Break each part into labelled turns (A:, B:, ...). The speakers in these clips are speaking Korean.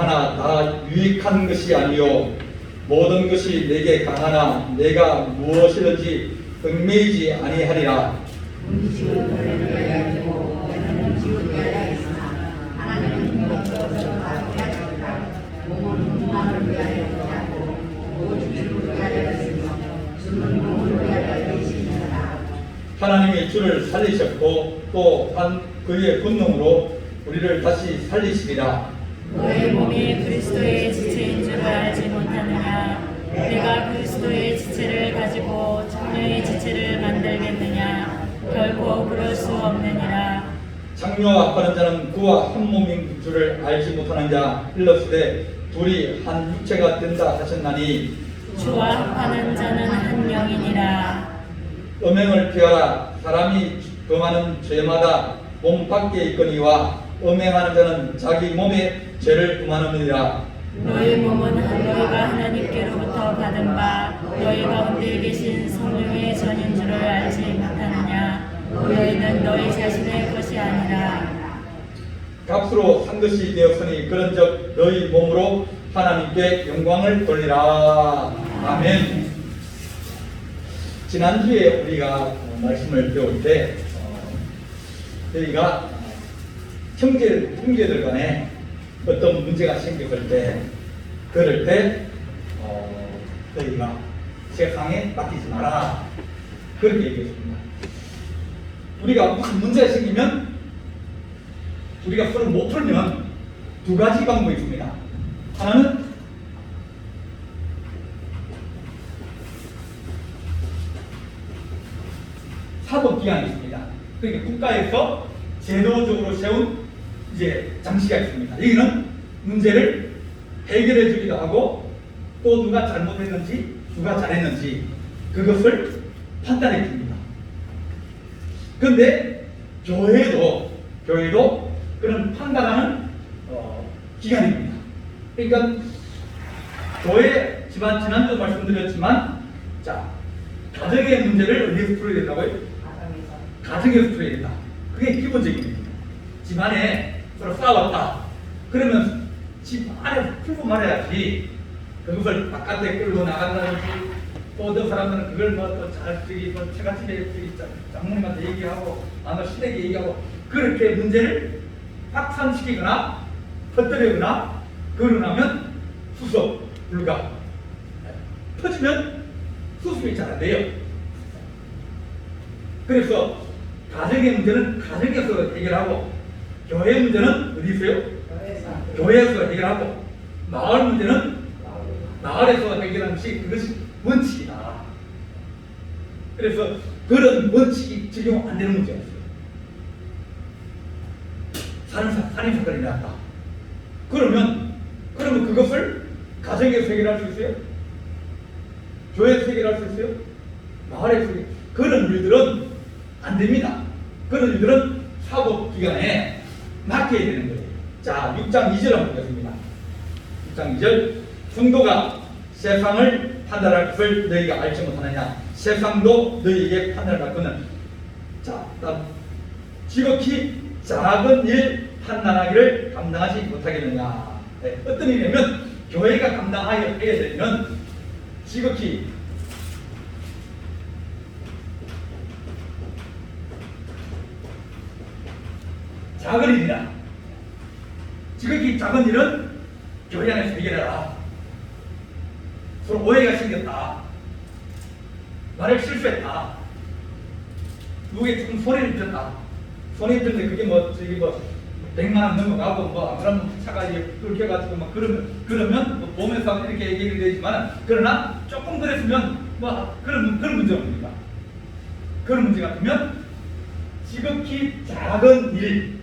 A: 하나 다 유익한 것이 아니요 모든 것이 내게 강하나 내가 무엇이든지 얽매이지 아니하리라. 하나님이 주를 살리셨고 또 그의 권능으로 우리를 다시 살리시리라.
B: 너의 몸이 그리스도의 지체인 줄을 알지 못하느냐? 내가 그리스도의 지체를 가지고 장녀의 지체를 만들겠느냐? 결코 그럴 수 없느니라.
A: 장녀와 합하는 자는 그와 한 몸인 줄을 알지 못하는 자 일러스되 둘이 한 육체가 된다 하셨나니
B: 주와 합하는 자는 한 영이니라.
A: 음행을 피하라. 사람이 범하는 죄마다 몸 밖에 있거니와 음행하는 자는 자기 몸에 죄를 범하느니라.
B: 너희 몸은 너희가 하나님께로부터 받은 바 너희 가운데 계신 성령의 전인 줄을 알지 못하느냐? 너희는 너희 자신의 것이 아니라
A: 값으로 산 것이 되었으니 그런즉 너희 몸으로 하나님께 영광을 돌리라. 아멘. 지난주에 우리가 말씀을 배울 때 저희가 형제들 간에 어떤 문제가 생겼을 때 그럴 때 저희가 세상에 맡기지 마라 그렇게 얘기했습니다. 우리가 무슨 문제가 생기면 우리가 서로 못 풀면 두 가지 방법이 있습니다. 하나는 사법기관이 있습니다. 그러니까 국가에서 제도적으로 세운 이제 장치가 있습니다. 여기는 문제를 해결해 주기도 하고 또 누가 잘못했는지 누가 잘했는지 그것을 판단해 줍니다. 그런데 교회도 그런 판단하는 기관입니다. 그러니까 교회 지난주도 말씀드렸지만 자 가정의 문제를 어디에서 풀어야 된다고요? 가정에서 풀어야 된다. 그게 기본적인 겁니다. 집안에 서로 싸웠다. 그러면 집 안에 풀고 말해야지. 그것을 바깥에 끌고 나간다든지 또 어떤 사람들은 그걸 뭐또잘 처갓집에 장모님한테 얘기하고 아마 시댁에 얘기하고 그렇게 문제를 확산시키거나 퍼뜨리거나 그러나면 수습 불가. 터지면 수습이 잘 안 돼요. 그래서 가정의 문제는 가정에서 해결하고 교회 문제는 어디 있어요? 교회에서 해결하고 마을 문제는 마을에서 해결하는 것이 그것이 원칙이다. 그래서 그런 원칙이 적용 안 되는 문제가 있어요. 살인사건이 났다. 그러면 그것을 가정에서 해결할 수 있어요? 교회에서 해결할 수 있어요? 마을에서 그런 일들은 안 됩니다. 그런 일들은 사법기관에 맡겨야 되는 거예요. 자, 6장 2절 한번 보겠습니다. 6장 2절 성도가 세상을 판단할 것을 너희가 알지 못하느냐? 세상도 너희에게 판단할 것은 자, 지극히 작은 일 판단하기를 감당하지 못하겠느냐? 네, 어떤 일이냐면 교회가 감당해야 되면 지극히 작은 일이다. 지극히 작은 일은 교회 안에서 해결해라. 서로 오해가 생겼다. 말을 실수했다. 누구에 조금 손해를 입혔다. 손해 입혔는데 그게 뭐 100만 원 넘어가고 뭐 그런 차가 끌겨가지고 막 그러면 뭐 보면서 이렇게 얘기를 되지만 그러나 조금 그랬으면 뭐 그런 문제가 뭡니까? 그런 문제 같으면 지극히 작은 일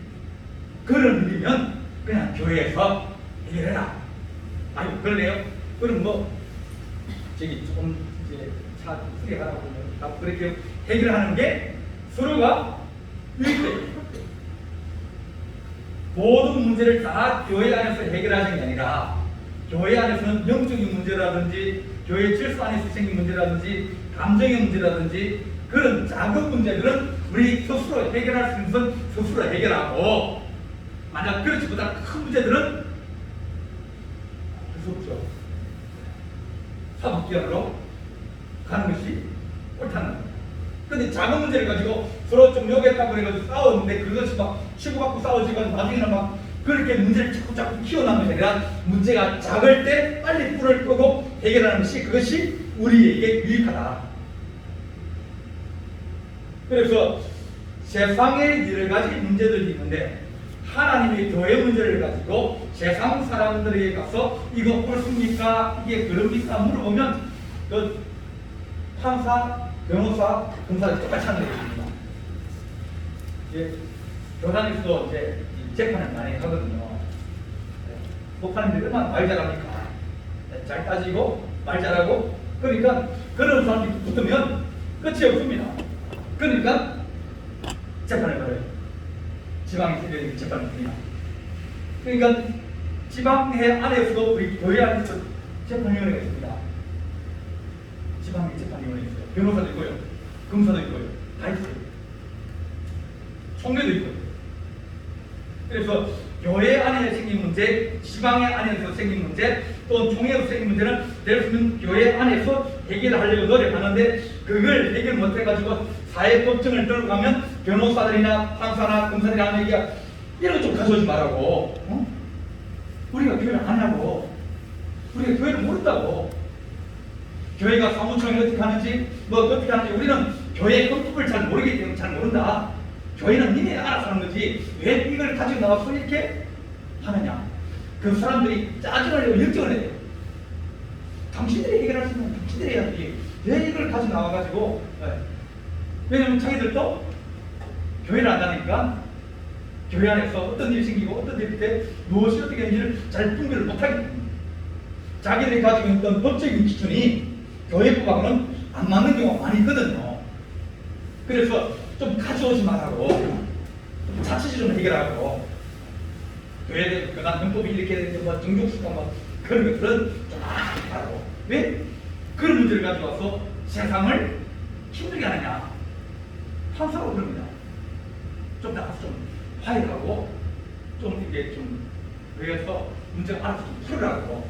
A: 그런 일이면 그냥 교회에서 해결해라. 아유 그러네요. 그럼 뭐 저기 조금 이제 차 수리하라고 그렇게 해결하는 게 서로가 유익돼요. 모든 문제를 다 교회 안에서 해결하는 게 아니라 교회 안에서는 영적인 문제라든지 교회 질서 안에서 생긴 문제라든지 감정의 문제라든지 그런 작은 문제들은 우리 스스로 해결할 수 있는 것은 스스로 해결하고 만약 그렇지 못한 큰 문제들은 수 없죠. 사법기관으로 가는 것이 옳다는 겁니다. 근데 작은 문제를 가지고 서로 좀 욕했다고 해가지고 싸웠는데 그것이 막 치고받고 싸워지고 나중에는 막 그렇게 문제를 자꾸 키워나가는 게 아니라 문제가 작을 때 빨리 불을 끄고 해결하는 것이 그것이 우리에게 유익하다. 그래서 세상에 여러 가지 문제들이 있는데 하나님의 교회 문제를 가지고 세상 사람들에게 가서 이거 옳습니까? 이게 그럽니까? 물어보면 그 판사, 변호사, 검사를 똑같이 하는 것입니다. 예, 교단에서도 이제 재판을 많이 하거든요. 목사님들이 얼마나 말 잘합니까? 잘 따지고 말 잘하고 그러니까 그런 사람이 붙으면 끝이 없습니다. 그러니까 재판을 벌여요. 지방에 재판을 벌입니다. 그러니까 지방회 안에서도 우리 교회 안에서 재판위원회가 있습니다. 지방회 재판위원회 있어요. 변호사도 있고요. 검사도 있고요. 다 있어요. 총회도 있고요. 그래서 교회 안에 생긴 문제, 지방회 안에서 생긴 문제, 또 총회에서 생긴 문제는 될 수 있는 교회 안에서 해결하려고 노력하는데 그걸 해결 못해가지고 사회 법정을 들고 가면 변호사들이나 판사나 검사들이 하는 얘기가 이런 거 좀 가져오지 말라고. 어? 우리가 교회를 안 하고 우리가 교회를 모른다고. 교회가 사무총회 어떻게 하는지 뭐 어떻게 하는지 우리는 교회 헌법을 잘 모르기 때문에 잘 모른다. 교회는 니네 알아서 하는 거지 왜 이걸 가지고 나와서 이렇게 하느냐. 그 사람들이 짜증을 내고 역정을 해요. 당신들이 해결할 수 있는 당신들이 해야지 왜 이걸 가지고 나와가지고. 왜냐면 자기들도 교회를 안 다니까 교회 안에서 어떤 일이 생기고 어떤 일일 때 무엇이 어떻게 되는지를 잘 분별을 못하기 때문에 자기들이 가지고 있던 법적인 기준이 교회법하고는 안 맞는 경우가 많이 있거든요. 그래서 좀 가져오지 말라고 자칫이 좀 해결하고 교회에 그간 헌법이 이렇게 되는데 뭐 정족수가 뭐 그런 것들은 좀 하라고. 왜? 그런 문제를 가지고 와서 세상을 힘들게 하느냐. 판사로 그럽니다. 좀 나가서 좀 화해하고 좀 이게 좀 그래서 문제가 알아서 좀 풀으라고.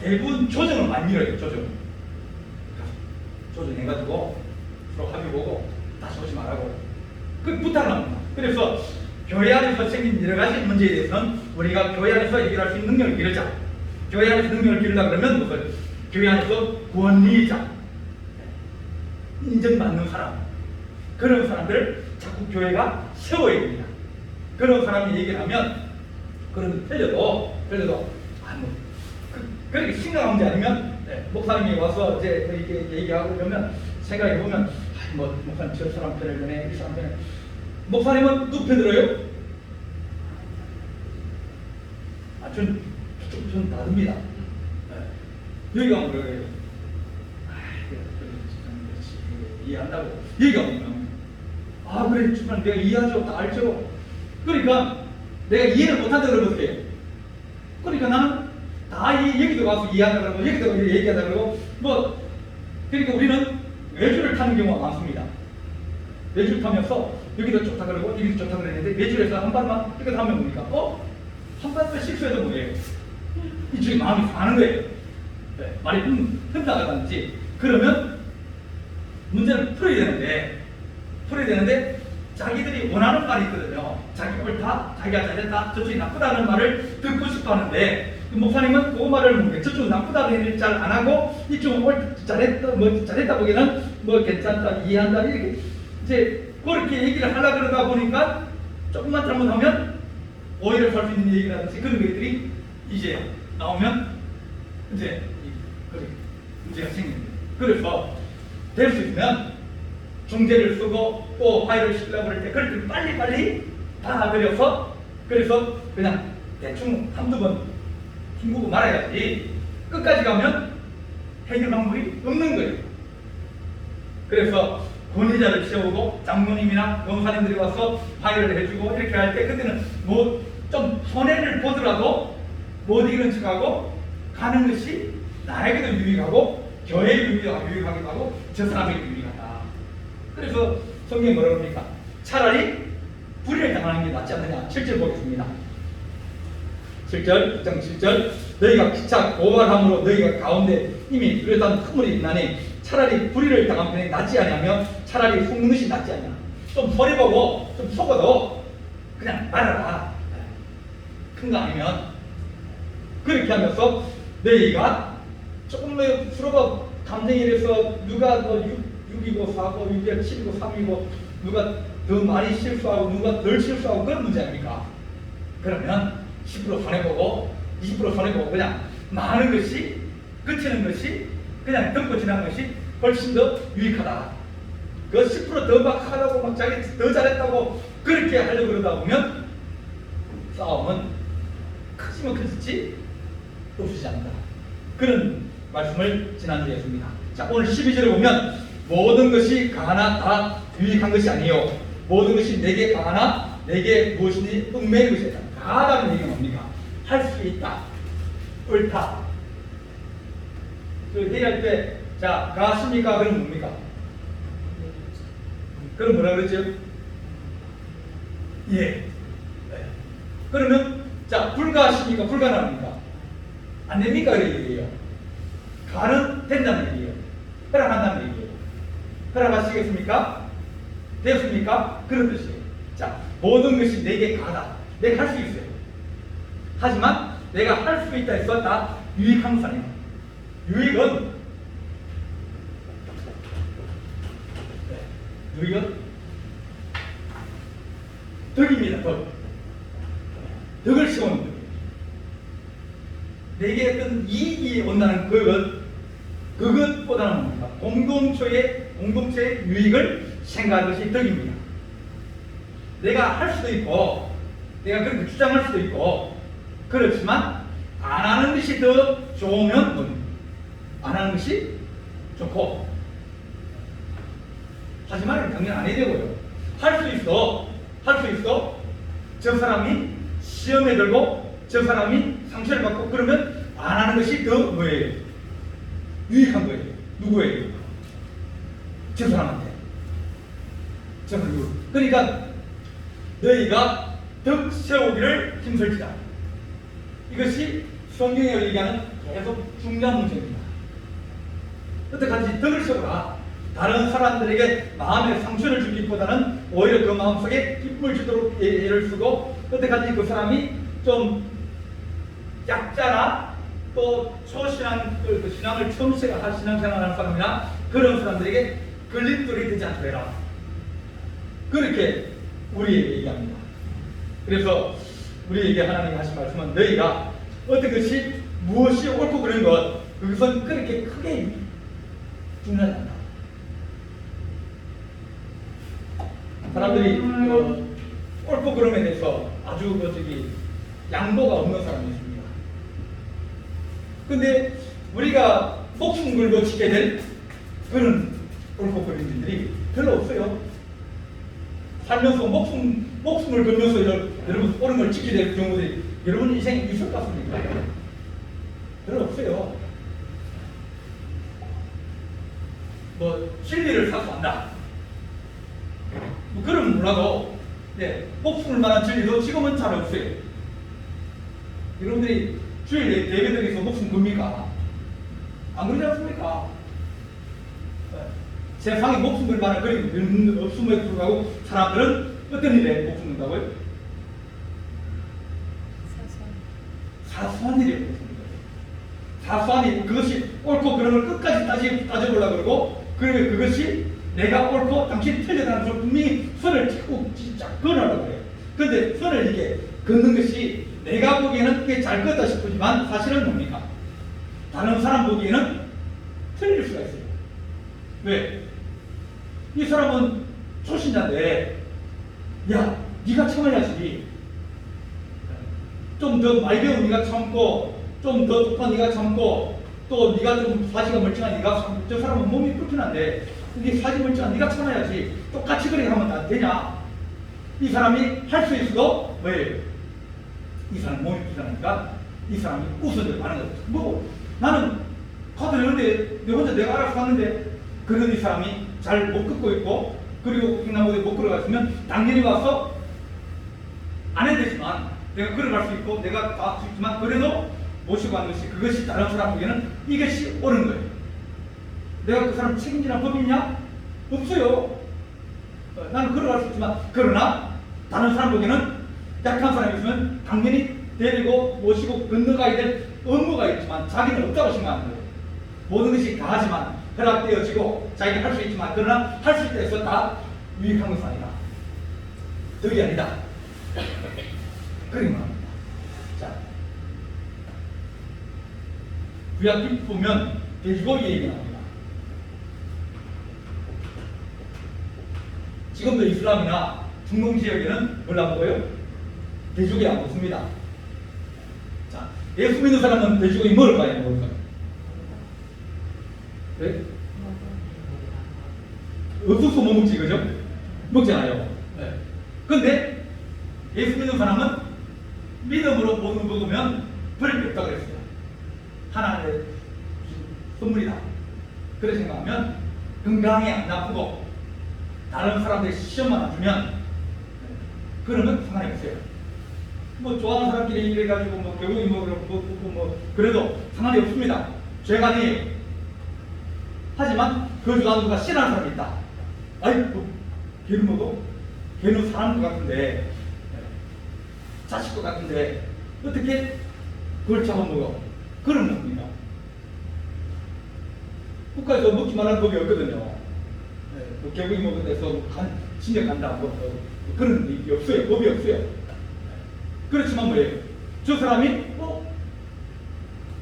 A: 대부분 조정을 많이 밀어요. 조정해가지고 서로 합의 보고 다시 오지 말라고 그 부탁을 합니다. 그래서 교회 안에서 생긴 여러 가지 문제에 대해서는 우리가 교회 안에서 해결할 수 있는 능력을 기르자. 교회 안에서 능력을 기르다 그러면 무슨 교회 안에서 권리자, 인정받는 사람, 그런 사람들을 자꾸 교회가 세워야 됩니다. 그런 사람이 얘기를 하면 그런 틀려도 그렇게 심각한 문제 아니면 목사님이 와서 이제 이렇게 얘기하고 그러면 생각해 보면 뭐 목사님 저 사람 편을 드네 이 사람 편을 목사님은 누구 편 들어요? 전 다릅니다. 여기가 뭐 그래요? 이해한다고 얘기가 오면 그래 주만 내가 이해하죠 다 알죠. 그러니까 내가 이해를 못한다 그러면 어떻게 해요? 그러니까 나는 다 여기도 와서 이해한다 그러고 여기도 얘기한다 그러고 뭐 그러니까 우리는 외주를 타는 경우가 많습니다. 외주를 타면서 여기도 좋다 그러고 여기도 좋다 그랬는데 외주에서 한 발만 이거 하면 뭡니까? 한 발만 실수해도 뭐예요? 이쪽에 마음이 상하는 거예요. 말이 흠나가든지 그러면 문제를 풀어야 되는데 자기들이 원하는 말이 있거든요. 자기 옳다, 자기가 잘했다, 저쪽이 나쁘다는 말을 듣고 싶어 하는데 그 목사님은 그 말을 모르게 저쪽은 나쁘다는 얘기를 잘 안 하고 이쪽은 잘했다 보기에는 뭐 괜찮다, 이해한다 이렇게 이제 그렇게 얘기를 하려고 그러다 보니까 조금만 잘못하면 오해를 살 수 있는 얘기라든지 그런 것들이 이제 나오면 이제 문제가 생깁니다. 그래서 될 수 있으면 중재를 쓰고 또 화해를 시키려고 할 때 그럴 때 빨리빨리 다 그려서 그래서 그냥 대충 한두 번 헹구고 말아야지 끝까지 가면 해결 방법이 없는 거예요. 그래서 권위자를 세우고 장로님이나 검사님들이 와서 화해를 해주고 이렇게 할 때 그때는 뭐 좀 손해를 보더라도 못 이기는 척하고 가는 것이 나에게도 유익하고 교회에 유익하기도 하고 저 사람에게 유익하다. 그래서 성경이 뭐라고 합니까? 차라리 불의를 당하는 게 낫지 않느냐. 7절 보겠습니다. 7절, 6장 7절 너희가 기차 고발함으로 너희가 가운데 이미 뚜렷한 흠물이 나니 차라리 불의를 당한 편이 낫지 아니하며 차라리 속는 것이 낫지 아니냐. 좀 소리 보고 좀 속어도 그냥 말아라. 큰 거 아니면 그렇게 하면서 너희가 조금 서로가 감정이 이래서 누가 더 6이고 4고 6이고 7이고 3이고 누가 더 많이 실수하고 누가 덜 실수하고 그런 문제 아닙니까? 그러면 10% 손해보고 20% 손해보고 그냥 많은 것이 그치는 것이 그냥 덮고 지나는 것이 훨씬 더 유익하다. 그 10%더 막 하라고 막 자기 더 잘했다고 그렇게 하려고 그러다 보면 싸움은 크지면 크지 없어지지 않는다. 그런 말씀을 지난주에 했습니다. 자, 오늘 12절에 보면 모든 것이 강하나 다 유익한 것이 아니요 모든 것이 내게 강하나 내게 무엇이니 얽매이는 것이다. 다라는 얘기가 뭡니까? 할 수 있다. 옳다. 그 회의할 때 자, 가십니까? 그럼 뭡니까? 그럼 뭐라 그러죠? 예. 네. 그러면 자, 불가하십니까? 불가능합니까? 안 됩니까? 그 얘기예요. 가는 된다는 얘기예요. 허락한다는 얘기예요. 허락하시겠습니까? 되었습니까? 그런 뜻이에요. 자, 모든 것이 내게 가다. 내가 할 수 있어요. 하지만 내가 할 수 있다 해서 다 유익한 것이 아니에요. 유익은 덕입니다. 덕을 세우는 덕. 내게 어떤 이익이 온다는 그것보다는 뭡니까? 공동체의 유익을 생각하는 것이 덕입니다. 내가 할 수도 있고 내가 그렇게 주장할 수도 있고 그렇지만 안 하는 것이 더 좋으면 뭡니까? 안 하는 것이 좋고 하지만 당연히 안 해야 되고요. 할 수 있어. 저 사람이 시험에 들고 저 사람이 상처를 받고 그러면 안 하는 것이 더 뭐예요? 유익한 거예요. 누구예요? 저 사람한테. 그러니까 너희가 덕 세우기를 힘설지다. 이것이 성경에 얘기하는 계속 중요한 문제입니다. 어떡하든지 덕을 세우라. 다른 사람들에게 마음의 상처를 주기보다는 오히려 그 마음속에 기쁨을 주도록 애를 쓰고 어떡하든지 그 사람이 좀 약자나 또 초신앙 신앙을 처음 시작한 신앙생활하는 사람이나 그런 사람들에게 걸림돌이 되지 않게 해라. 그렇게 우리에게 얘기합니다. 그래서 우리에게 하나님이 하신 말씀은 너희가 어떤 것이 무엇이 옳고 그른 것 그것은 그렇게 크게 중요하지 않다. 사람들이 옳고 그름에 대해서 아주 양보가 없는 사람이 있습니다. 근데 우리가 목숨 걸고 지켜야 될 그런 옳고 그른 일들이 별로 없어요. 살면서 목숨을 걸면서 여러분 옳은 걸 지켜야 될 경우들이 여러분 인생에 있을 것 같습니까? 별로 없어요. 뭐 진리를 사수한다. 뭐 그런 몰라도 목숨을 만한 진리도 지금은 잘 없어요. 여러분들이 주일 예배드리면서 목숨 겁니까? 안 그러지 않습니까? 세상에 목숨 걸 만한 그런 없음에 불구하고 사람들은 어떤 일에 목숨 건다고요? 사소한 일에 목숨 건다고요. 사소한 일, 그것이 옳고 그름을 끝까지 따져보려고 그러고 그러면 그것이 내가 옳고 당신이 틀리다는 걸 분명히 선을 찍고 진짜 끊으려고 그래요. 그런데 선을 이게 긋는 것이 내가 보기에는 꽤 잘 긋다 싶지만 사실은 뭡니까? 다른 사람 보기에는 틀릴 수가 있어요. 왜? 이 사람은 초신자인데 야, 네가 참아야지. 좀 더 많이 배운 네가 참고 좀 더 똑똑한 네가 참고 또 네가 좀 사지가 멀쩡한 네가 참고 저 사람은 몸이 불편한데 네 사지 멀쩡한 네가 참아야지. 똑같이 그렇게 하면 안 되냐? 이 사람이 할 수 있어도 왜? 이 사람 몸이 불편하니까 이 사람이 웃어도 하는 거죠. 뭐 나는 카드 내는데 내 혼자 내가 알아서 하는데 그런 이 사람이 잘 못 긋고 있고 그리고 횡단보도에 못 걸어갔으면 당연히 와서 안 해야 되지만 내가 걸어갈 수 있고 내가 다 할 수 있지만 그래도 모시고 하는 것이 그것이 다른 사람 보기에는 이것이 옳은 거예요. 내가 그 사람 책임지는 법이 있냐? 없어요. 나는 걸어갈 수 있지만 그러나 다른 사람 보기에는 약한 사람이 있으면 당연히 데리고 모시고 건너가야 될 의무가 있지만 자기는 없다고 생각하는 거예요. 모든 것이 다하지만 허락되어지고 자기가 할 수 있지만 그러나 할 수 있다 해서 다 유익한 것은 아니다. 덕이 아니다. 그런 말입니다. 자, 구약 보면 돼지고기 얘기 나옵니다. 지금도 이슬람이나 중동 지역에는 뭘 안 먹어요? 돼지고기 안 먹습니다. 자, 예수 믿는 사람은 돼지고기 먹을까요? 먹을까요? 네? 없어서 못 먹지, 그죠? 먹잖아요. 네. 근데 예수 믿는 사람은 믿음으로 못 먹으면 버릴 게 없다고 그랬어요. 하나님의 선물이다. 그렇게 생각하면 건강에 안 나쁘고 다른 사람들이 시험만 안 주면 그러면 상관이 없어요. 뭐 좋아하는 사람끼리 이래가지고 뭐 결국이 뭐 그래도 상관이 없습니다. 죄가 아니에요. 하지만 그 좋아하는 누가 싫어하는 사람이 있다. 아이 뭐 걔는 먹어? 걔는 사람도 같은데 자식도 같은데 어떻게 그걸 잡아먹어? 그런 겁니다. 국가에서 먹지 말라는 법이 없거든요. 뭐 개구리 먹은 데서 진짜 간다 뭐 그런 일이 없어요. 법이 없어요. 그렇지만 뭐예요? 저 사람이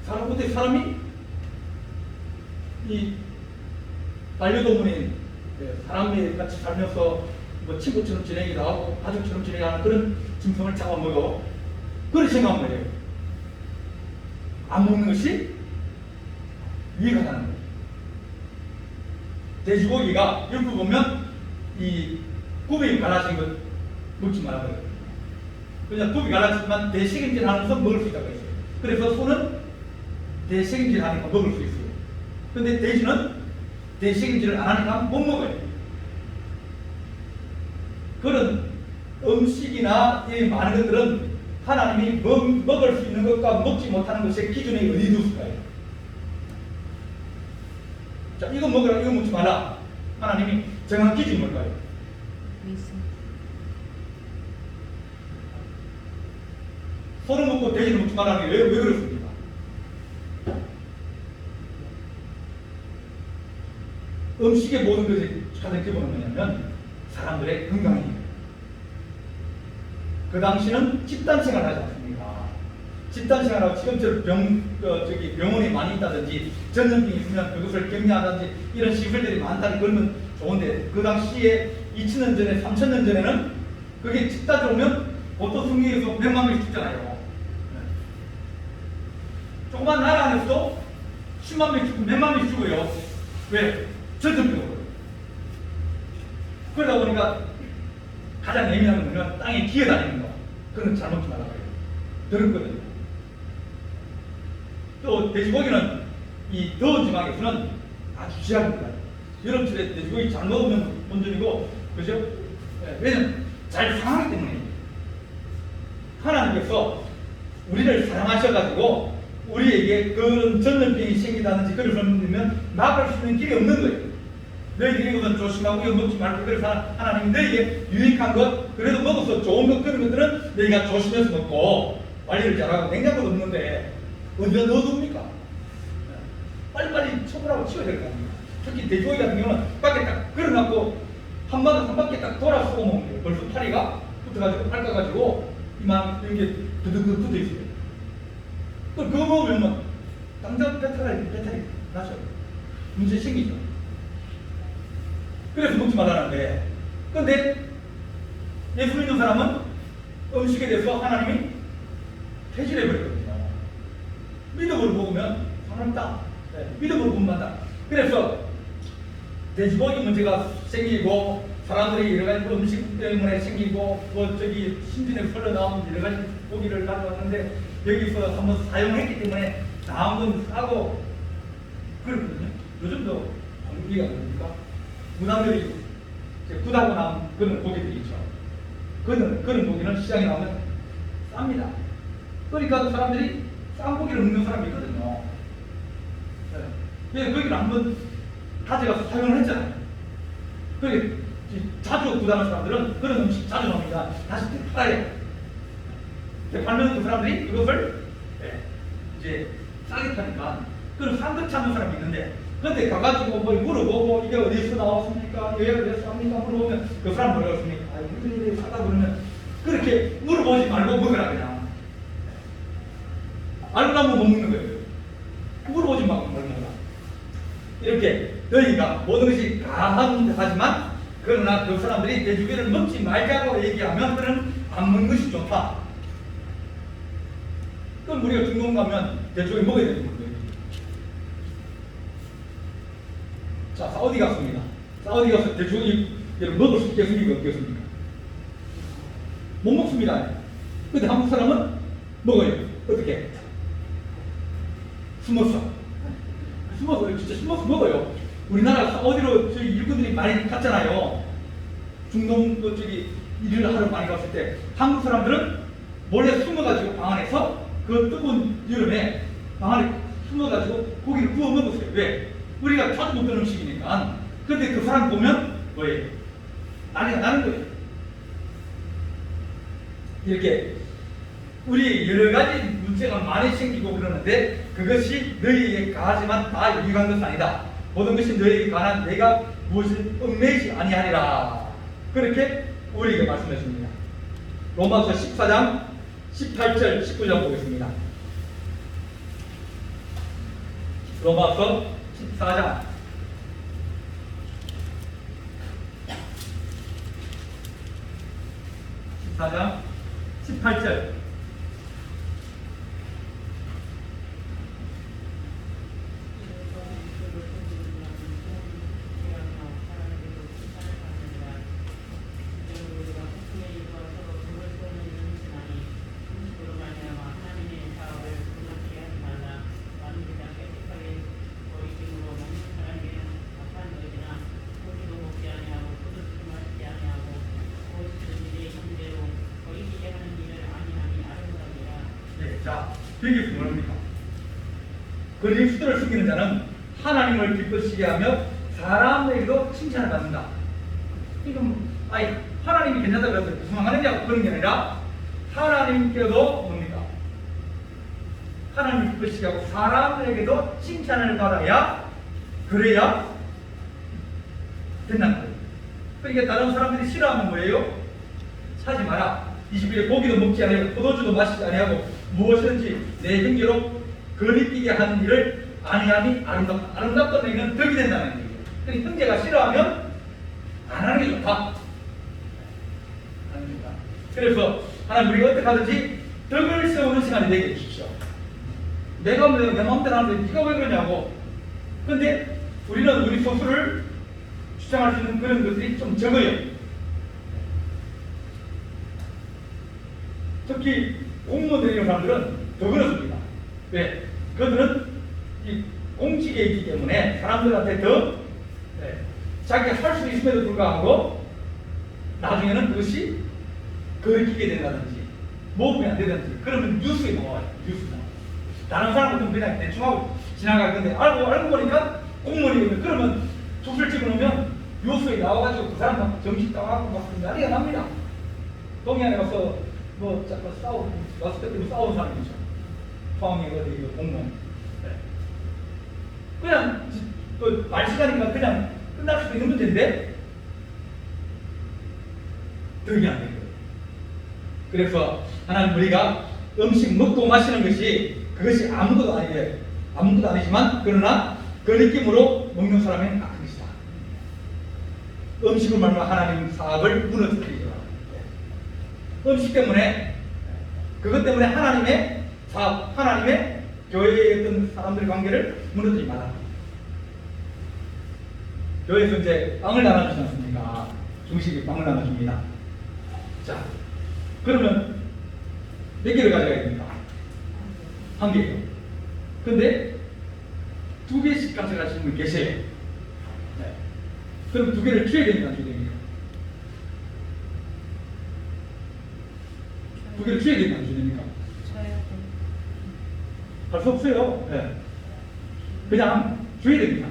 A: 어떻게 사람이 이 반려동물인 사람이 같이 살면서 뭐 친구처럼 지내기도 하고 가족처럼 지내가는 그런 짐승을 잡아먹어. 그렇게 생각하면 뭐예요? 안 먹는 것이 유익하다는 거예요. 돼지고기가 옆에 보면 이 굽이 갈라진 것 먹지 말라고 해요. 그냥 굽이 갈라지지만 대식임질 하면서 먹을 수 있다고 했어요. 그래서 소는 대식임질 하니까 먹을 수 있어요. 근데 돼지는 대식임질을 안 하니까 못 먹어요. 그런 음식이나 이 많은 것들은 하나님이 먹을 수 있는 것과 먹지 못하는 것의 기준이 어디 두실까요? 자, 이거 먹으라, 이거 먹지 마라. 하나님이 정한 기준이 뭘까요? 소를 먹고 돼지를 먹지 말라는 게 왜 그렇습니까? 음식의 모든 것이 가장 기본은 뭐냐면 사람들의 건강이에요. 그 당시는 집단생활을 하지 않습니까? 집단생활하고 지금처럼 병원이 많이 있다든지 전염병이 있으면 그것을 격리하든지 이런 시설들이 많다니 그러면 좋은데 그 당시에 2000년 전에 3000년 전에는 그게 집단적으로 오면 보통 성경에서 몇만 명씩 죽잖아요. 조그만 나라 안에서도 10만 명씩 죽고 몇만 명씩 죽어요. 왜? 전염병으로. 그러다 보니까 가장 예민한 건 땅에 기어다니는 거. 그건 잘 먹지 말라고 해요. 더럽거든요. 또 돼지고기는 이 더운 지방에서는 아주 귀합니다. 여름철에 돼지고기 잘 먹으면 본전이고, 그죠? 왜냐면 잘 상하기 때문에. 하나님께서 우리를 사랑하셔가지고 우리에게 그런 전염병이 생기다든지 그런 사람들면 막을 수 있는 길이 없는 거예요. 너희들이 이것은 조심하고 이거 먹지 말고. 그래서 하나님이 너희에게 유익한 것, 그래도 먹어서 좋은 것 그런 것들은 너희가 조심해서 먹고 관리를 잘하고. 냉장고도 없는데 어디다 넣어둡니까? 빨리빨리 처분하고 치워야 될 거 아닙니까? 특히 돼지고기 같은 경우는 밖에 딱 걸어놨고 한 바퀴 딱 돌아 쏘고 먹는 거예요. 벌써 파리가 붙어가지고 핥아가지고 이만 이렇게 두둑 붙어 있어요. 그거 먹으면 당장 배탈이 나죠. 문제 생기죠. 그래서 먹지 말라는데, 근데 예수 믿는 사람은 음식에 대해서 하나님이 폐질해버리거든요. 믿음으로 먹으면 상관없다. 믿음으로 구원받다. 그래서 돼지고기 문제가 생기고 사람들이 여러 가지 음식 때문에 생기고 신진에서 흘러나온 여러 가지 고기를 가져왔는데 여기서 한번 사용했기 때문에 다음 건 싸고 그렇거든요. 요즘도 공기가 그럽니까? 무당들이 굳하고 나온 그런 고기들이 있죠. 그런 고기는 시장에 나오면 쌉니다. 그러니까 사람들이 쌍고기를 먹는 사람이 있거든요. 네. 거기를 한번 가져가서 사용을 했잖아요. 그 자주 구다는 사람들은 그런 음식 자주 나옵니다. 다시 팔아요. 팔면 그 사람들이 그것을 이제 싸게 파니까 그런 상급 찾는 사람이 있는데 근데 가가지고 뭐 물어보고 이게 어디서 나왔습니까? 여기가 어디서 삽니까? 물어보면 그 사람 뭐라고 했습니까? 아, 무슨 일이 사다 그러면 그렇게 물어보지 말고 먹으라 그냥. 알고 나면 못 먹는 거예요. 물어보지 말고 먹는 거라. 이렇게 너희가 모든 것이 가하지만 그러나 그 사람들이 돼지고기를 먹지 말자고 얘기하면 그는 안 먹는 것이 좋다. 그럼 우리가 중동 가면 돼지고기 먹어야 되는 거예요. 자, 사우디 갔습니다. 사우디 가서 돼지고기를 먹을 수 있겠습니까? 없겠습니까? 못 먹습니다. 근데 한국 사람은 먹어요. 어떻게? 숨어서 진짜 숨어서 먹어요. 우리나라 사우디로 저희 일꾼들이 많이 갔잖아요. 중동 저기 일을 하러 많이 갔을 때 한국 사람들은 몰래 숨어가지고 방 안에서 그 뜨거운 여름에 방 안에 숨어가지고 고기를 구워 먹었어요. 왜? 우리가 자주 먹던 음식이니까. 근데 그 사람 보면 뭐예요? 난리가 나는 거예요. 이렇게 우리 여러 가지 문제가 많이 생기고 그러는데 그것이 너희에게 가하지만 다 유익한 것은 아니다. 모든 것이 너희에게 관한 내가 무엇을 얽매이지 아니하리라. 그렇게 우리에게 말씀해 줍니다. 로마서 14장 18절 19절 보겠습니다. 로마서 14장 18절 자, 여기 뭐랍니까? 그리스도를 숨기는 자는 하나님을 기쁘시게 하며 사람에게도 칭찬을 받는다. 지금 하나님이 괜찮다고 해서 구성하느냐고 그런 게 아니라 하나님께도 뭡니까? 하나님을 기쁘시게 하고 사람에게도 칭찬을 받아야 그래야 된다는 거예요. 그러니까 다른 사람들이 싫어하면 뭐예요? 사지 마라. 21일 고기도 먹지 아니하고 포도주도 마시지 아니하고 무엇이든지 내 형제로 거리끼게 하는 일을 아니함이 아름답다. 아름답다는 얘기는 덕이 된다는 얘기예요. 그러니까 형제가 싫어하면 안 하는 게 좋다. 그래서 하나님 우리가 어떻게 하든지 덕을 세우는 시간이 되게 해주십시오. 내가 내 마음대로 하는데 네가 왜 그러냐고. 근데 우리는 우리 소수를 주장할 수 있는 그런 것들이 좀 적어요. 특히 공무원들 이런 사람들은 더 그렇습니다. 왜? 그들은 이 공직에 있기 때문에 사람들한테 더 자기가 할 수 있음에도 불구하고 나중에는 그것이 거리끼게 된다든지 모범이 안 되든지 그러면 뉴스에 나와요. 뉴스나 다른 사람은 그냥 대충 하고 지나갈 건데 알고 보니까 공무원이 그러면 조술 찍어놓으면 뉴스에 나와가지고 그 사람 정신 따가고 막 난리가 납니다. 동해안에 가서 뭐 잠깐 왔을 때 싸운 사람이죠. 포항에 어디 공무원. 그냥 말 시간이니까 그냥 끝날 수도 있는 문제인데 덕이 안 되는 거예요. 그래서 하나님 우리가 음식 먹고 마시는 것이 그것이 아무것도 아니에요. 아무것도 아니지만 그러나 그 느낌으로 먹는 사람은 악한 것이다. 음식을 말하면 하나님 사업을 무너뜨리죠. 음식 때문에 그것 때문에 하나님의 사업, 하나님의 교회에 있던 사람들의 관계를 무너뜨리지 마라. 교회에서 이제 빵을 나눠주지 않습니까? 중식이 빵을 나눠줍니다. 자, 그러면 몇 개를 가져가야 됩니까? 한 개요. 근데 2개씩 가져가시는 분 계세요. 네. 그럼 2개를 줘야 됩니까? 안 줘야 됩니까? 2개를 줘야 됩니까? 안 줘야 됩니까? 할 수 없어요. 예. 그냥 줘야 됩니다.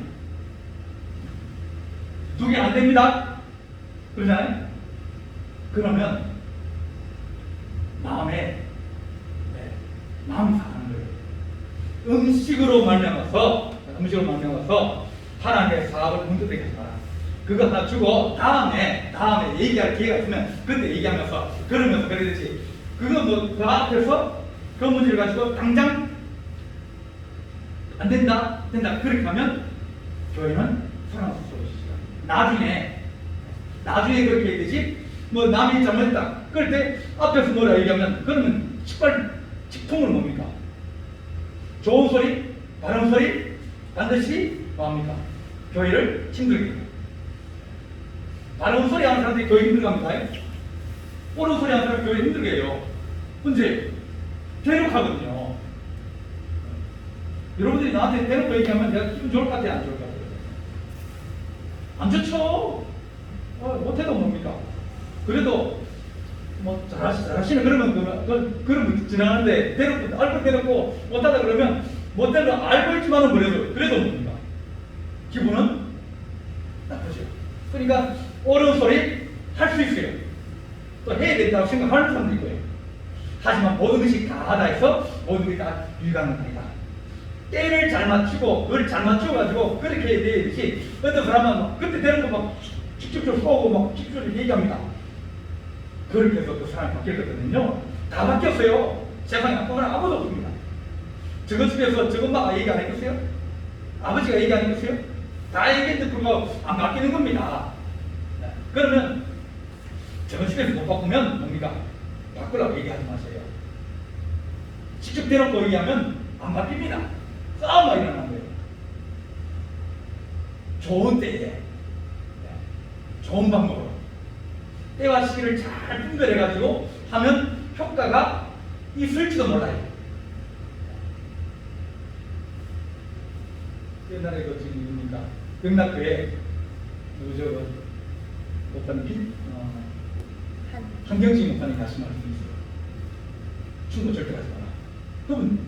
A: 두 개 안 됩니다. 그러잖아요. 그러면 마음이 상하는 거예요. 음식으로 말미암아서 하나님의 사업을 문제되게 하라. 그거 하나 주고 다음에 얘기할 기회가 있으면 그때 얘기하면서 그러면서 그래야 되지. 그거 뭐 그 앞에서 그 문제를 가지고 당장 안 된다 그렇게 하면 교회는 사랑할 수 없어요. 나중에 그렇게 해야 되지. 뭐 남이 잘못했다 그럴 때 앞에서 뭐라 얘기하면 그러면 직통을 뭡니까? 좋은 소리, 바른 소리 반드시 뭐합니까? 교회를 힘들게 해요. 바른 소리 하는 사람들이 교회 힘들게 합니다. 옳은 소리 하는 사람이 교회 힘들게 해요. 근데 대놓하거든요. 여러분들이 나한테 대놓고 얘기하면 내가 기분 좋을 것 같아요? 안 좋을 것 같아요? 안 좋죠. 못해도 뭡니까? 그래도 뭐 잘하시네 그러면 지나가는데 대놓고 알고 대놓고 못하다 그러면 못된 거 알고 있지만은 그래도 뭡니까? 기분은 나쁘죠. 그러니까 옳은 소리 할 수 있어요. 또 해야 된다고 생각하는 사람도 있고요. 하지만 모든 것이 다 하다 해서 모든 것이 다 유익한 건 아니다. 때를 잘 맞추고 그걸 잘 맞춰가지고 그렇게 해야 되듯이 어떤 사람은 그때 되는 거 막 직접적으로 쏘고 막 직접적으로 얘기합니다. 그렇게 해서 그 사람이 바뀌었거든요. 다 바뀌었어요. 세상에 바꾸는 아무도 없습니다. 저거 집에서 저거 막 얘기 안 했겠어요? 아버지가 얘기 안 했겠어요? 다 얘기했는데 불구하고 안 바뀌는 겁니다. 그러면 저거 집에서 못 바꾸면 뭡니까? 바꾸라고 얘기하지 마세요. 직접 대놓고 얘기하면 안 바뀝니다. 싸움만 일어나는 거예요. 좋은 때에 좋은 방법으로 때와 시기를 잘 분별해가지고 하면 효과가 있을지도 몰라요. 옛날에 그 지금 누굽니까? 영락교회 목사님 한경진 목사님 하신 말씀이 있어요. 충고 절대 하지 마라. 그러면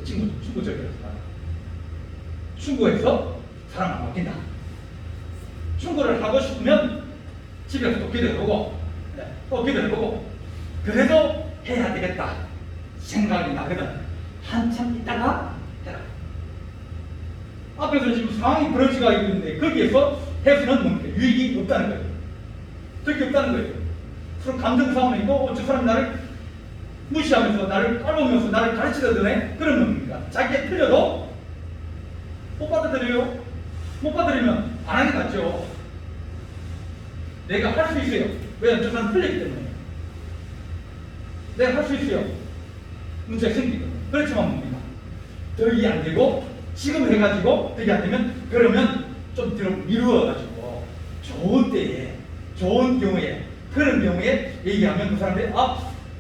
A: 충고 절대 하지 마라. 충고해서 사람 안 바뀐다. 충고를 하고 싶으면 집에서 또 기도해보고 또 기도해보고 그래도 해야 되겠다 생각이 나거든. 한참 있다가 해라. 앞에서 지금 상황이 벌어지고 있는데 거기에서 해서는 뭡니까? 유익이 없다는 거예요. 그게 없다는 거예요. 서로 감정 싸움이 있고 저 사람이 나를 무시하면서 나를 깔보면서 나를 가르치려드네. 그러면 뭡니까? 자기가 틀려도 못 받아들여요. 못 받아들이면 안 하는 게 낫죠. 내가 할 수 있어요. 왜냐면 저 사람 틀리기 때문에. 내가 할 수 있어요. 문제가 생기거든요. 그렇지만 뭡니까? 더 이해 안 되고 지금 해가지고 되게 안 되면 그러면 좀 뒤로 미루어가지고 좋은 때에 좋은 경우에 그런 경우에 얘기하면 그 사람들이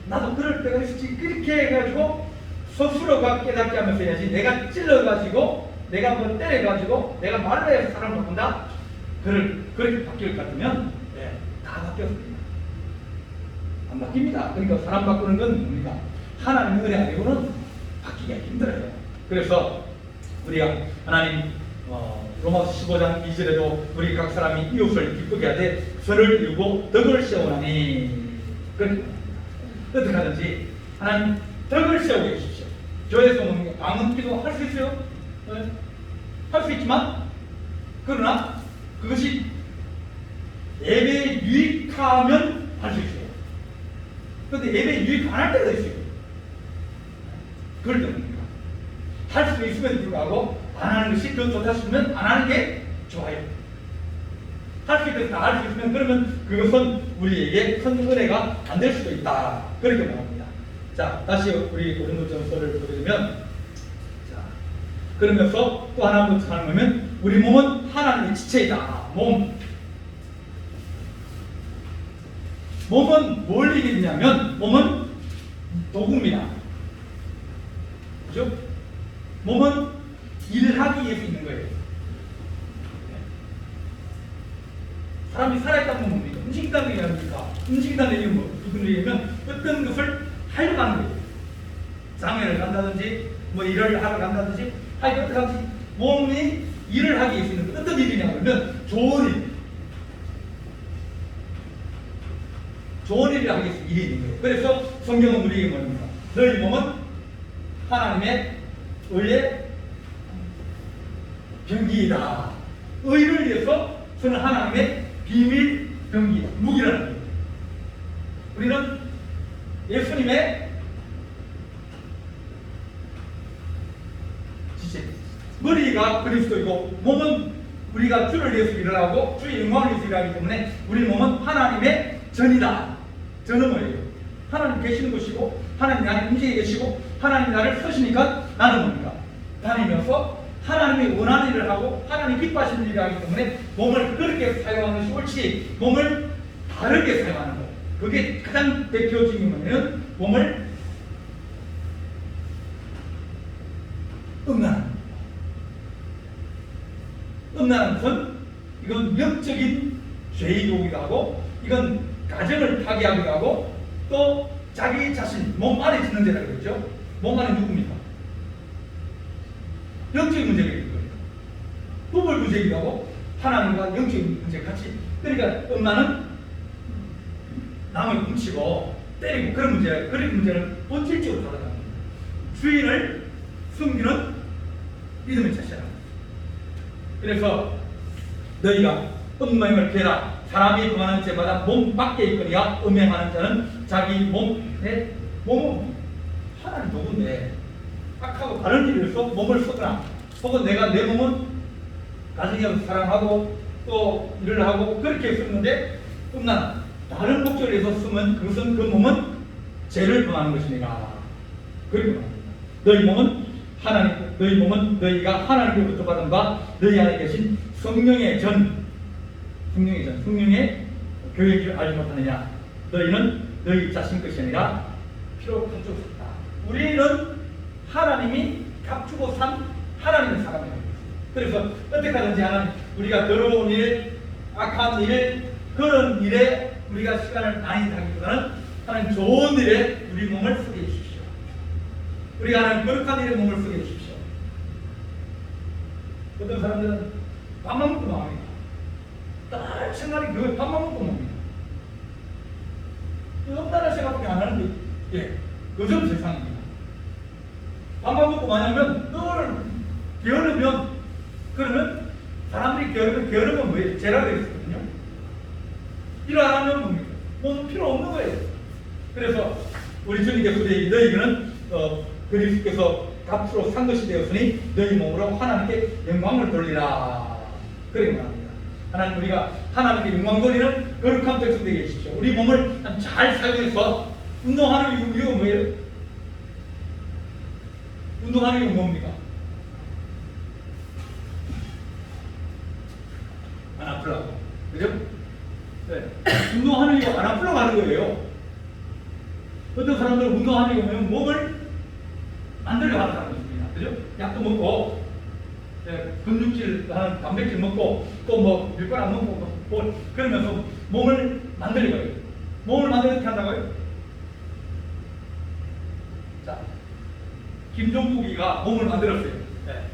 A: 나도 그럴 때가 있었지 그렇게 해가지고 스스로가 깨닫게 하면서 해야지 내가 찔러가지고 내가 뭐 때려가지고 내가 말을 해서 사람을 바꾼다? 그렇게 바뀔 것 같으면 다 바뀌었습니다. 안 바뀝니다. 그러니까 사람 바꾸는 건 뭡니까? 하나님의 은혜 아니고는 바뀌기가 힘들어요. 그래서 우리가 하나님 로마서 15장 2절에도 우리 각 사람이 이웃을 기쁘게 하되 선을 이루고 덕을 세우나니 그렇게 어떻게 하든지 하나님 덕을 세우게 해주십시오. 교회에서 먹는 방언 기도 할 수 있어요? 네. 할 수 있지만 그러나 그것이 예배에 유익하면 할 수 있어요. 그런데 예배에 유익 안 할 때가 있어요. 그럴 때는 할 수 있음에도 불구하고 안 하는 것이 더 좋다 싶으면 안 하는 게 좋아요. 할 수 있어서 다 할 수 있으면 그러면 그것은 우리에게 큰 은혜가 안 될 수도 있다. 그렇게 말합니다. 자, 다시 우리 고린도전서를 보게 되면 자, 그러면서 또 하나 하는 거면 우리 몸은 하나님의 지체이다. 몸은 뭘 얘기했냐면 몸은 도구입니다. 그죠? 몸은 일하기 위해서 있는 거예요. 사람이 살아있다는 건 뭡니까? 움직인다는 게 아닙니까? 움직인다는 얘기는 무슨 얘기냐면 어떤 것을 하려고 하는 거예요. 장애를 간다든지 뭐 일을 하러 간다든지 하여튼 어떻게 하든지 몸이 일을 하기 위해서 있는 어떤 일이냐 그러면 좋은 일, 좋은 일을 하기 위해서 일이 있는 거예요. 그래서 성경은 우리에게 뭐입니까? 너희 몸은 하나님의 의의 병기이다. 의를 위해서 저는 하나님의 비밀 병기, 무기라는 거예요. 우리는 예수님의 지체, 머리가 그리스도이고 몸은 우리가 주를 위해서 일을 하고 주의 영광을 위해서 일하기 때문에 우리 몸은 하나님의 전이다. 전은 뭐예요? 하나님 계시는 곳이고 하나님 나를 움직이게 계시고 하나님 나를 쓰시니까 나는 뭡니까? 다니면서 하나님이 원하는 일을 하고 하나님 기뻐하시는 일을 하기 때문에 몸을 그렇게 사용하는 것이 옳지 몸을 다르게 사용하는 것, 그게 가장 대표적인 뭐냐면 몸을 음란한 것은 이건 영적인 죄이기도 하고 이건 가정을 파괴하기도 하고 또 자기 자신 몸 안에 짓는 죄라고 그러죠. 몸 안에 누굽니까? 영적인 문제가 있는 거예요. 부부 문제이기도 하고 하나님과 영적인 문제가 같이, 그러니까 음란은 남을 훔치고 때리고 그런 문제는 본질적으로 받아가는 거예요. 주인을 숨기는 믿음의 자세라. 그래서 너희가 음행을 피해라. 사람이 범하는 죄마다 몸 밖에 있거니와 음행하는 자는 자기 몸에 몸은 하나님 도구인데 악하고 다른 일을 해서 몸을 쓰거나 혹은 내가 내 몸은 가정에 사랑하고 또 일을 하고 그렇게 쓰는데 음란 다른 목적을 위해서 쓰면 그것은 그 몸은 죄를 범하는 것이니라. 그렇게 말합니다. 너희 몸은 너희가 하나님께로부터 받은 바 너희 안에 계신 성령의 교회인 줄 알지 못하느냐. 너희는 너희 자신 것이 아니라 피로 값주고 샀다. 우리는 하나님이 값주고 산 하나님의 사람이에요. 그래서 어떻게 하든지 하나님 우리가 더러운 일, 악한 일, 그런 일에 우리가 시간을 많이 하기보다는 하나님 좋은 일에 우리 몸을 쓰게 해주십시오. 우리가 하나님 거룩한 일에 몸을 쓰게 해주십시오. 어떤 사람들은 밥만 먹고 나옵니다. 딸 생활이 그 밥만 먹고 놉니다. 엄다른 생각밖에 안 하는데, 예, 요즘 세상입니다. 밥만 먹고 마냐면 늘 게으르면, 그러면 사람들이 게으르면 뭐예요? 죄라고 했거든요. 일 안 하면 뭡니까? 몸은 필요 없는 거예요. 그래서 우리 주님께서 너희에게는 그리스도께서 값으로 산 것이 되었으니 너희 몸으로 하나님께 영광을 돌리라. 그렇게 말합니다. 하나님 우리가 하나님께 영광 돌리는 거룩한 백성 되게 해주십시오. 우리 몸을 잘 사용해서 운동하는 이유가 뭐예요? 운동하는 이유가 뭡니까? 안 아프려고. 그죠? 네. 운동하는 이유가 안 아프려고 하는 거예요. 어떤 사람들은 운동하는 이유가 뭐냐면 몸을 만들려고 하는 사람이 있습니다. 그죠? 약도 먹고 근육질 하는 단백질 먹고 또 뭐 밀가루 안 먹고 뭐 그러면서 몸을 만들려고 해요. 몸을 만들어 어떻게 한다고요? 자, 김종국이가 몸을 만들었어요. 네.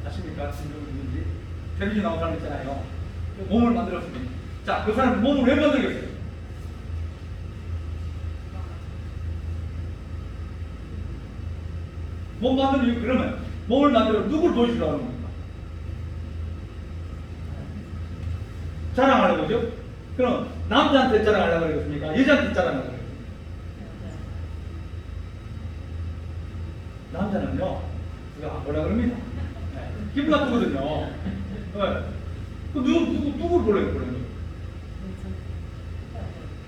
A: 아십니까? 김종국이 누군지? 텔레비전 나온 사람 있잖아요. 몸을 만들었습니다. 자, 그 사람 몸을 왜 만들겠어요? 몸 만드는 이유, 그러면 몸을 만들어 누굴 보여주려고 하는 겁니까? 자랑하려고 그러죠? 그럼 남자한테 자랑하려고 그러겠습니까? 여자한테 자랑하려고 그러겠습니까? 남자는요, 그거 안 보려고 그럽니다. 네. 기분 나쁘거든요. 네. 누굴 보려고 그러니?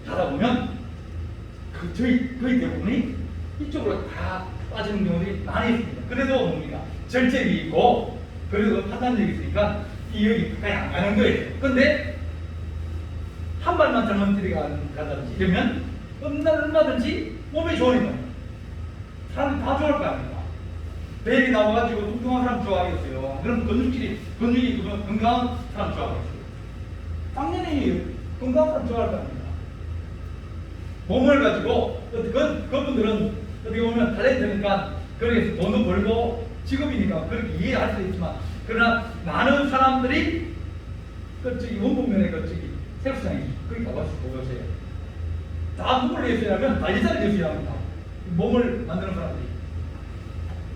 A: 하다 보면 거의 대부분이 이쪽으로 다 빠지는 경우들이 많이 있습니다. 그래도 뭡니까? 절제력이 있고 그래도 판단력이 있으니까 이 여기 가까이 안 가는 거예요. 근데 한 발만 잘못 들어간다든지 이러면 얼마든지 몸이 좋으니까 사람들이 다 좋아할 거 아닙니까? 벨이 나와가지고 뚱뚱한 사람 좋아하겠어요. 그럼 근육이 건강한 사람 좋아하겠어요. 당연히 건강한 사람 좋아할 거 아닙니까? 몸을 가지고 그분들은 어떻게 보면 탤런트니까 그래서 돈도 벌고 직업이니까 그렇게 이해할 수 있지만, 그러나 많은 사람들이 그쪽이 원북면에 그쪽이 세력시장이 거기 가봐서 보세요. 다 누구를 위해서 하면 관리자를 위해서 합니다. 몸을 만드는 사람들이.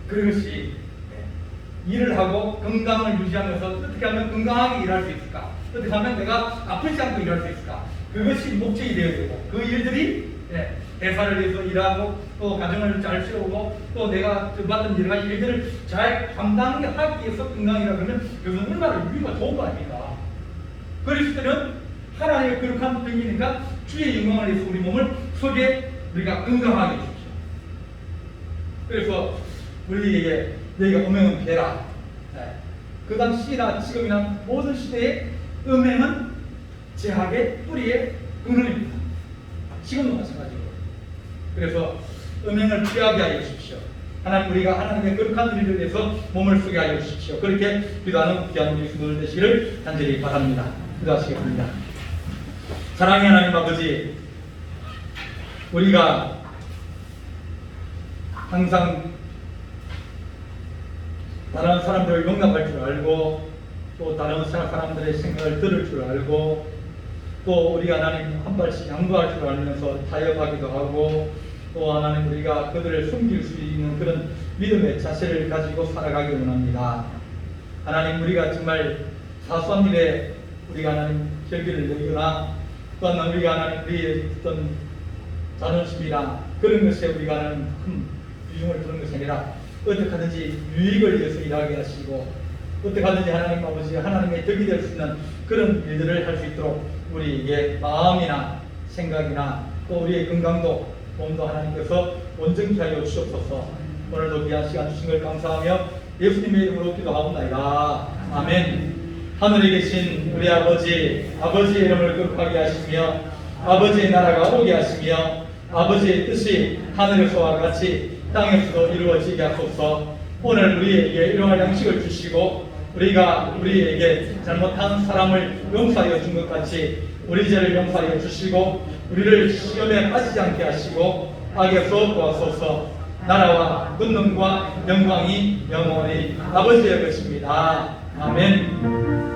A: 그것이 일을 하고 건강을 유지하면서 어떻게 하면 건강하게 일할 수 있을까? 어떻게 하면 내가 아프지 않고 일할 수 있을까? 그것이 목적이 되어야 되고, 그 일들이 대사를 위해서 일하고 또 가정을 잘 세우고 또 내가 맡은 여러 가지 일들을 잘 감당하기 위해서 건강이라 그러면 그것은 얼마나 유익과 좋은 거 아닙니까? 그리스도는 하나님의 거룩한 병이니까 주의 영광을 위해서 우리 몸을 속에 우리가 건강하게 해주십시오. 그래서 우리에게 너희가 음행은 피해라. 그 당시나 지금이나 모든 시대에 음행은 죄악의 뿌리의 근원입니다. 지금도 마찬가지고. 그래서 음행을 피하게 하여 주십시오. 하나님, 우리가 하나님의 거룩한 일을 위해서 몸을 쓰게 하여 주십시오. 그렇게 기도하는 귀한 우리 성도들 되시기를 간절히 바랍니다. 기도하시겠습니다. 사랑의 하나님 아버지, 우리가 항상 다른 사람들을 용납할 줄 알고 또 다른 사람들의 생각을 들을 줄 알고 또 우리가 하나님 한 발씩 양보할 줄 알면서 타협하기도 하고 또 하나님 우리가 그들을 숨길 수 있는 그런 믿음의 자세를 가지고 살아가기 원합니다. 하나님, 우리가 정말 사소한 일에 우리가 하나님 결기를 내거나 또한 우리가 하나님 우리의 어떤 자존심이나 그런 것에 우리가 하나님 큰 비중을 두는 것이 아니라 어떻게 하든지 유익을 위해서 일하게 하시고 어떻게 하든지 하나님 아버지 하나님의 덕이 될 수 있는 그런 일들을 할 수 있도록 우리에게 마음이나 생각이나 또 우리의 건강도 몸도 하나님께서 온전케 하여 주옵소서. 오늘도 귀한 시간 주신 걸 감사하며 예수님의 이름으로 기도하옵나이다. 아멘. 하늘에 계신 우리 아버지, 아버지의 이름을 거룩하게 하시며 아버지의 나라가 오게 하시며 아버지의 뜻이 하늘에서와 같이 땅에서도 이루어지게 하소서. 오늘 우리에게 일용할 양식을 주시고 우리가 우리에게 잘못한 사람을 용서하여 준 것 같이 우리 죄를 용서하여 주시고 우리를 시험에 빠지지 않게 하시고 악에서 구하소서. 나라와 권능과 영광이 영원히 아버지의 것입니다. 아멘.